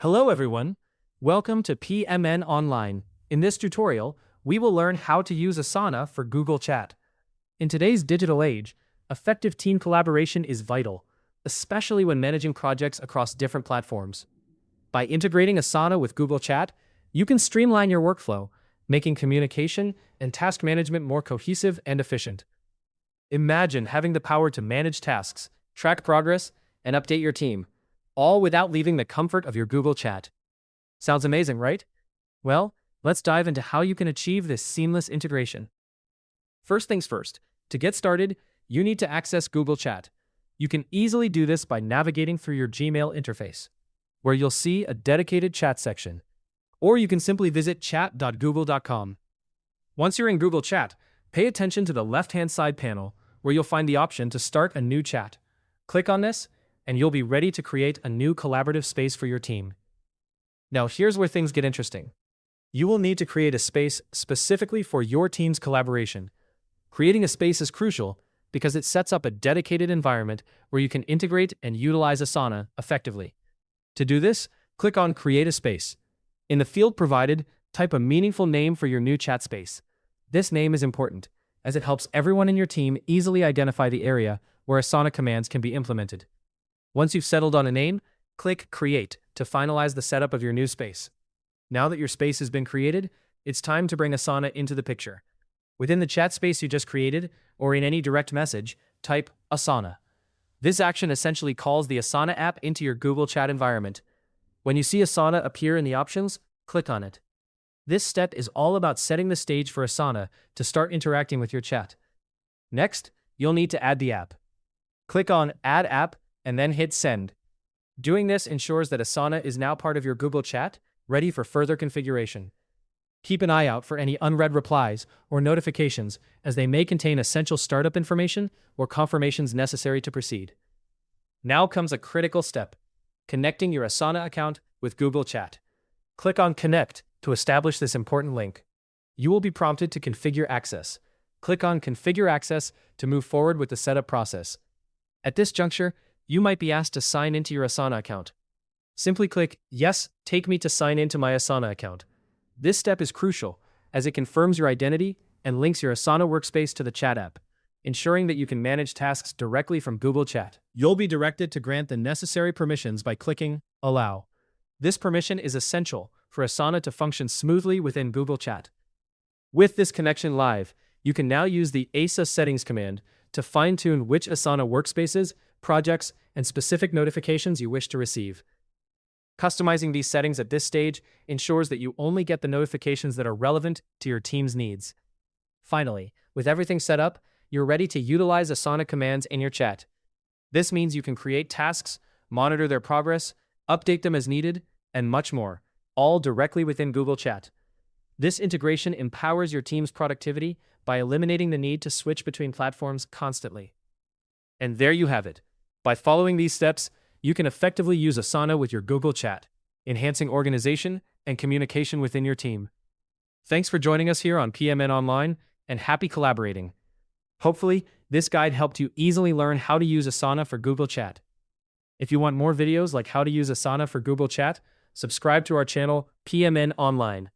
Hello everyone, welcome to PMN Online. In this tutorial, we will learn how to use Asana for Google Chat. In today's digital age, effective team collaboration is vital, especially when managing projects across different platforms. By integrating Asana with Google Chat, you can streamline your workflow, making communication and task management more cohesive and efficient. Imagine having the power to manage tasks, track progress, and update your team, all without leaving the comfort of your Google Chat. Sounds amazing, right? Well, let's dive into how you can achieve this seamless integration. First things first, to get started, you need to access Google Chat. You can easily do this by navigating through your Gmail interface, where you'll see a dedicated chat section. Or you can simply visit chat.google.com. Once you're in Google Chat, pay attention to the left-hand side panel, where you'll find the option to start a new chat. Click on this, and you'll be ready to create a new collaborative space for your team. Now here's where things get interesting. You will need to create a space specifically for your team's collaboration. Creating a space is crucial because it sets up a dedicated environment where you can integrate and utilize Asana effectively. To do this, click on Create a Space. In the field provided, type a meaningful name for your new chat space. This name is important, as it helps everyone in your team easily identify the area where Asana commands can be implemented. Once you've settled on a name, click Create to finalize the setup of your new space. Now that your space has been created, it's time to bring Asana into the picture. Within the chat space you just created, or in any direct message, type Asana. This action essentially calls the Asana app into your Google Chat environment. When you see Asana appear in the options, click on it. This step is all about setting the stage for Asana to start interacting with your chat. Next, you'll need to add the app. Click on Add App and then hit Send. Doing this ensures that Asana is now part of your Google Chat, ready for further configuration. Keep an eye out for any unread replies or notifications, as they may contain essential startup information or confirmations necessary to proceed. Now comes a critical step: connecting your Asana account with Google Chat. Click on Connect to establish this important link. You will be prompted to configure access. Click on Configure Access to move forward with the setup process. At this juncture, you might be asked to sign into your Asana account. Simply click Yes, take me to sign into my Asana account. This step is crucial, as it confirms your identity and links your Asana workspace to the chat app, ensuring that you can manage tasks directly from Google Chat. You'll be directed to grant the necessary permissions by clicking Allow. This permission is essential for Asana to function smoothly within Google Chat. With this connection live, you can now use the ASA settings command to fine-tune which Asana workspaces, projects, and specific notifications you wish to receive. Customizing these settings at this stage ensures that you only get the notifications that are relevant to your team's needs. Finally, with everything set up, you're ready to utilize Asana commands in your chat. This means you can create tasks, monitor their progress, update them as needed, and much more, all directly within Google Chat. This integration empowers your team's productivity by eliminating the need to switch between platforms constantly. And there you have it. By following these steps, you can effectively use Asana with your Google Chat, enhancing organization and communication within your team. Thanks for joining us here on PMN Online, and happy collaborating. Hopefully, this guide helped you easily learn how to use Asana for Google Chat. If you want more videos like how to use Asana for Google Chat, subscribe to our channel, PMN Online.